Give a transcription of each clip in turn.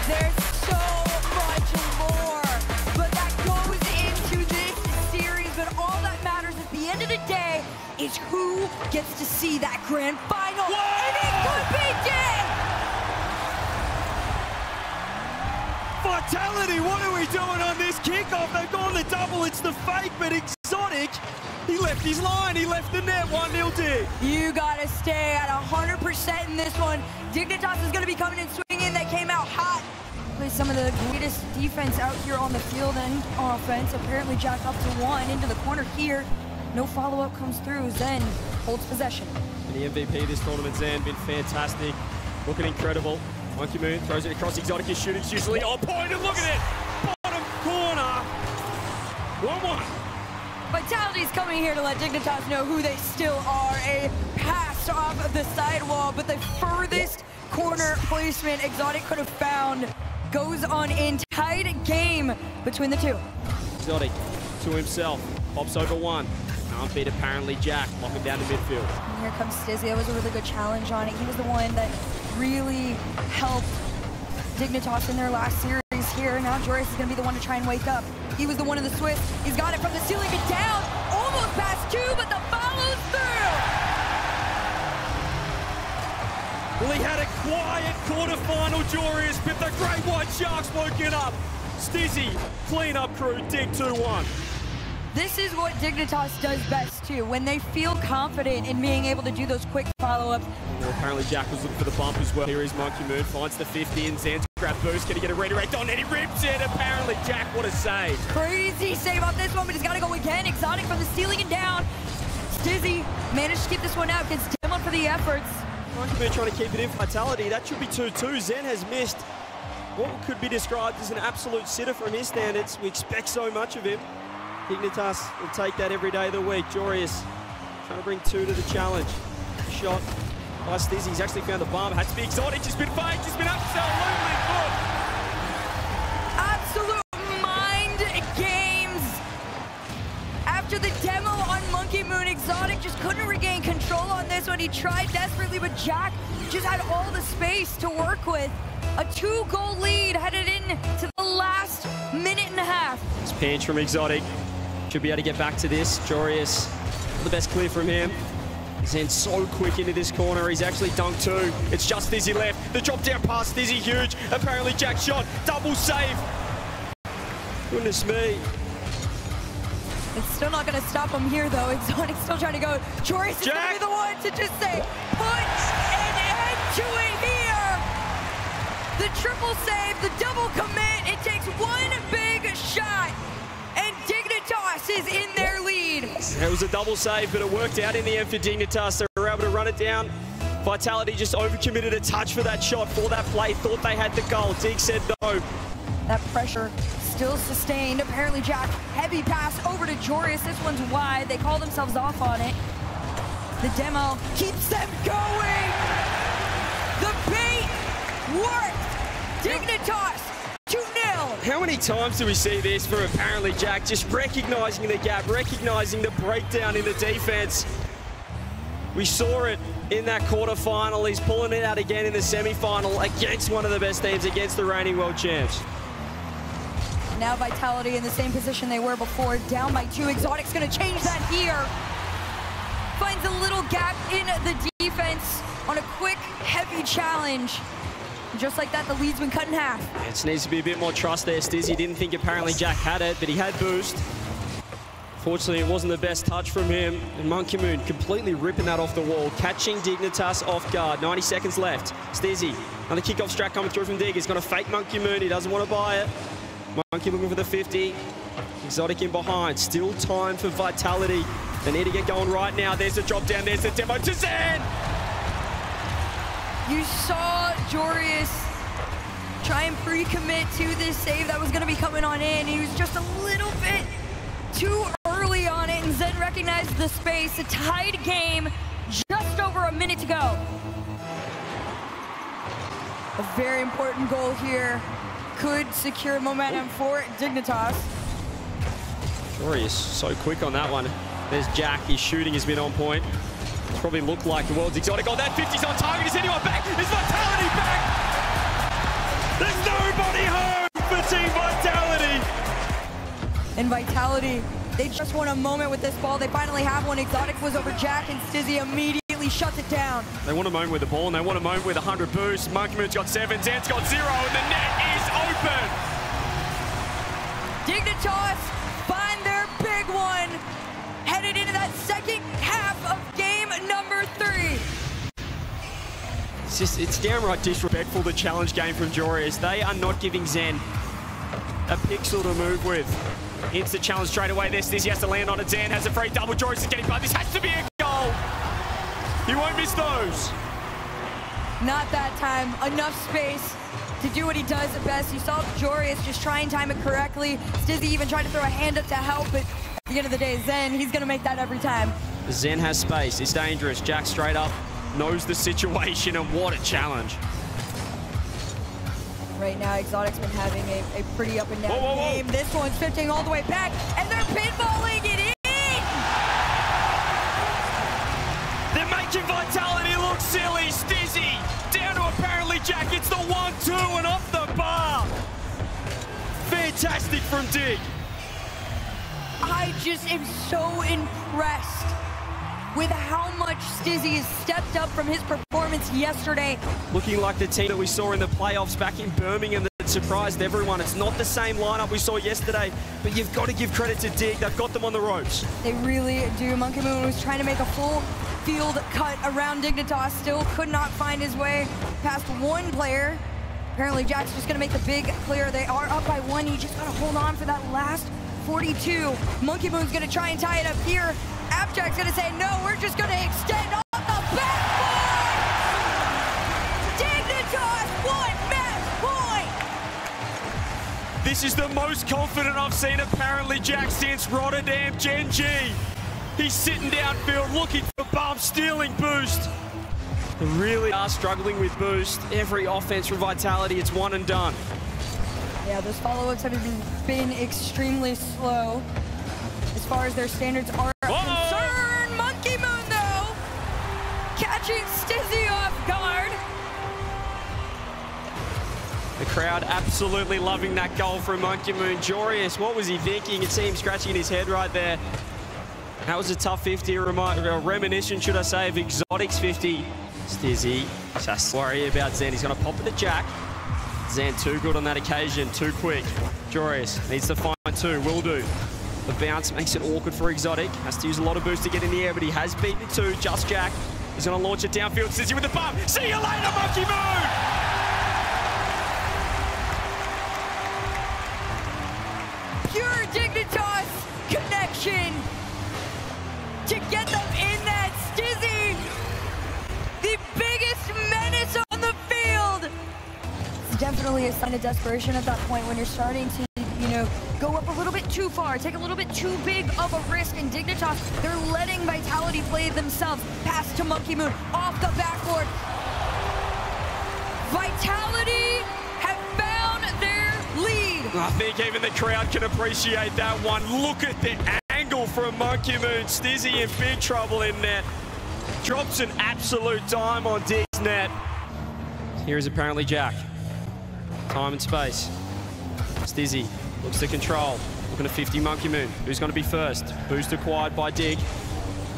There's so much more, but that goes into this series. But all that matters at the end of the day is who gets to see that grand final. Whoa! And it could be dead. Vitality, what are we doing on this kickoff? They've gone the double, it's the fake, but Exotic, he left his line, he left the net, 1-0 Dig. You gotta stay at 100% in this one. Dignitas is gonna be coming and swinging. They came out hot. Play some of the greatest defense out here on the field and offense. Apparently Jack up to one into the corner here. No follow-up comes through. Zen holds possession. And the MVP this tournament, Zen, been fantastic, looking incredible. Monkey Moon throws it across. Exotic is shooting usually on point, and look at it! Bottom corner. 1-1. Vitality's coming here to let Dignitas know who they still are. A pass off of the sidewall, but the furthest corner placement Exotic could have found goes on in. Tied game between the two. Exotic to himself, pops over one. Can't beat apparently Jack, locking down the midfield. And here comes Stizzy. That was a really good challenge on it. He was the one that really helped Dignitas in their last series here. Now Joris is going to be the one to try and wake up. He was the one in the Swiss. He's got it from the ceiling and down. Almost past two, but the follows through. Well, he had a quiet quarterfinal, Joris, but the Great White Sharks woken up. Stizzy, clean-up crew, Dig 2-1. This is what Dignitas does best too, when they feel confident in being able to do those quick follow-ups. Well, apparently Jack was looking for the bump as well. Here is Monkey Moon, finds the 50 and Zan's grab boost. Can he get a redirect on and he rips it? Apparently Jack, what a save. Crazy save off this one, but he's got to go again. Exotic from the ceiling and down. Stizzy managed to keep this one out, gets demoed for the efforts. Monkey Moon trying to keep it in Vitality. That should be 2-2. Zen has missed what could be described as an absolute sitter from his standards. We expect so much of him. Dignitas will take that every day of the week. Jorius trying to bring two to the challenge. Shot by Stizzy. He's actually found the bomb. Had to be Exotic. He's been faked. He's been absolutely good. Absolute mind games. After the demo on Monkey Moon, Exotic just couldn't regain control on this one. He tried desperately, but Jack just had all the space to work with. A 2-goal lead headed into the last minute and a half. It's pinch from Exotic. Should be able to get back to this. Jorius, the best clear from him. He's in so quick into this corner. He's actually dunked two. It's just Stizzy left. The drop down pass, Stizzy huge. Apparently Jack shot. Double save. Goodness me. It's still not going to stop him here, though. Exotic's still trying to go. Jorius is going to be the one to just say, put an end to it here. The triple save, the double commit. It takes one big shot. And Dignitas is in their lead. It was a double save, but it worked out in the end for Dignitas. They were able to run it down. Vitality just overcommitted a touch for that shot, for that play. Thought they had the goal. Dig said no. That pressure still sustained. Apparently Jack, heavy pass over to Jorius. This one's wide. They call themselves off on it. The demo keeps them going. The bait worked. Dignitas. 2-0. How many times do we see this from apparently Jack just recognizing the gap, recognizing the breakdown in the defense? We saw it in that quarterfinal. He's pulling it out again in the semi-final against one of the best teams, against the reigning world champs. Now Vitality in the same position they were before, down by 2. Exotic's going to change that here. Finds a little gap in the defense on a quick, heavy challenge. Just like that, the lead's been cut in half. It needs to be a bit more trust there. Stizzy didn't think apparently Jack had it, but he had boost. Fortunately, it wasn't the best touch from him. And Monkey Moon completely ripping that off the wall, catching Dignitas off guard. 90 seconds left. Stizzy, another kickoff strat coming through from Dig. He's going to fake Monkey Moon. He doesn't want to buy it. Monkey looking for the 50. Exotic in behind. Still time for Vitality. They need to get going right now. There's the drop down. There's the demo to Zen. You saw Jorius try and pre-commit to this save that was going to be coming on in. He was just a little bit too early on it, and Zen recognized the space. A tied game, just over a minute to go. A very important goal here. Could secure momentum for Dignitas. Jorius so quick on that one. There's Jack. His shooting has been on point. It's probably looked like the world's exotic. Oh, that 50's on target. Is anyone back? Is Vitality back? There's nobody And Vitality, they just want a moment with this ball. They finally have one. Exotic was over Jack, and Stizzy immediately shuts it down. They want a moment with the ball, and they want a moment with 100 boosts. Monkey Moon's got 7, Zen's got 0, and the net is open. Dignitas find their big one, headed into that second half of game number 3. It's downright disrespectful, the challenge game from Jorius. They are not giving Zen a pixel to move with. Instant challenge straight away. This he has to land on it. Zen has a free double. Jorius is getting by. This has to be a goal. He won't miss those. Not that time. Enough space to do what he does at best. You saw Jorius just try and time it correctly. Stizzy even tried to throw a hand up to help, but at the end of the day, Zen, he's going to make that every time. Zen has space. It's dangerous. Jack straight up knows the situation, and what a challenge. Right now, Exotic's been having a pretty up and down game. This one's 15 all the way back, and they're pinballing it in! They're making Vitality look silly. Stizzy down to apparently Jack. It's the 1-2 and off the bar. Fantastic from Dig. I just am so impressed with how much Stizzy has stepped up from his performance yesterday. Looking like the team that we saw in the playoffs back in Birmingham that surprised everyone. It's not the same lineup we saw yesterday, but you've got to give credit to Dig. They've got them on the ropes. They really do. Monkey Moon was trying to make a full field cut around Dignitas, still could not find his way past one player. Apparently Jack's just gonna make the big clear. They are up by 1. He just gotta hold on for that last 42. Monkey Moon's gonna try and tie it up here. Abjack's gonna say, no, we're just gonna extend off the backboard! Dignitas, 1 match point! This is the most confident I've seen apparently Jack since Rotterdam Gen.G. He's sitting downfield looking for bump, stealing boost. They really are struggling with boost. Every offense from Vitality, it's one and done. Yeah, those follow-ups have been extremely slow as far as their standards are concerned. Monkey Moon, though, catching Stizzy off guard. The crowd absolutely loving that goal from Monkey Moon. Jorius, what was he thinking? You can see him scratching his head right there. That was a tough 50, a reminiscent, should I say, of Exotic's 50. Stizzy just worry about Zen. He's going to pop it to Jack. Zen too good on that occasion, too quick. Jorius needs to find 2, will do. The bounce makes it awkward for Exotic. Has to use a lot of boost to get in the air, but he has beaten it too. Just Jack. He's going to launch it downfield. Stizzy with the bump. See you later, Monkey Moon! Pure Dignitas connection to get them in that. Stizzy, the biggest menace on the field. It's definitely a sign of desperation at that point when you're starting to, go up a little bit too far, take a little bit too big of a risk. And Dignitas, they're letting Vitality play themselves. Pass to Monkey Moon, off the backboard. Vitality have found their lead. I think even the crowd can appreciate that one. Look at the angle from Monkey Moon. Stizzy in big trouble in net. Drops an absolute dime on Dig's net. Here is apparently Jack. Time and space. Stizzy looks to control. Looking at 50 Monkey Moon. Who's going to be first? Boost acquired by Dig.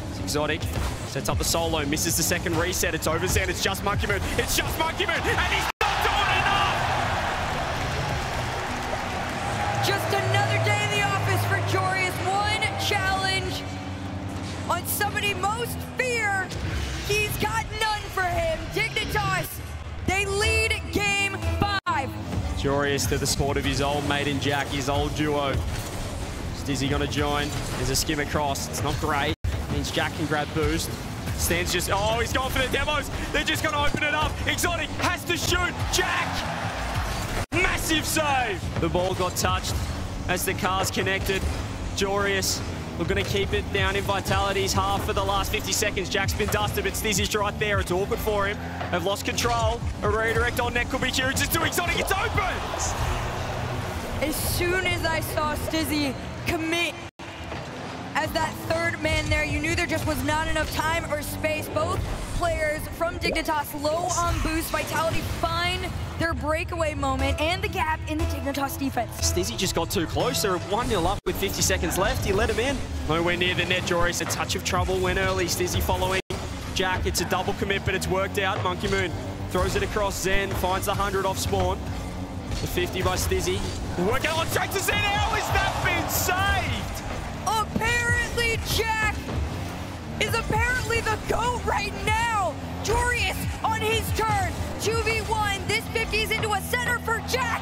It's Exotic. Sets up the solo. Misses the second reset. It's over Zen. It's just Monkey Moon. It's just Monkey Moon. And he's not doing enough! Just another day in the office for Jorius. One challenge on somebody most fear. He's got none for him. Dignitas, they lead game 5. Jorius to the support of his old mate in Jack, his old duo. Stizzy going to join. There's a skim across. It's not great. Means Jack can grab boost. Stan's just, oh, he's gone for the demos. They're just going to open it up. Exotic has to shoot. Jack! Massive save. The ball got touched as the cars connected. Jorius, we're going to keep it down in Vitality's half for the last 50 seconds. Jack's been dusted, but Stizzy's right there. It's awkward for him. They've lost control. A redirect on net could be huge. It's too Exotic. It's open! As soon as I saw Stizzy commit as that third man there, you knew there just was not enough time or space. Both players from Dignitas low on boost. Vitality find their breakaway moment and the gap in the Dignitas Dignitas defense. Stizzy just got too close. They're 1-0 up with 50 seconds left. He let him in. Nowhere near the net, Joris. A touch of trouble went early. Stizzy following Jack. It's a double commit, but it's worked out. Monkey Moon throws it across Zen. Finds the 100 off spawn. The 50 by Stizzy. Working on track to Zen. How has that been saved? Apparently, Jack is apparently the GOAT right now. Jorius on his turn. 2v1. This 50 is into a center for Jack.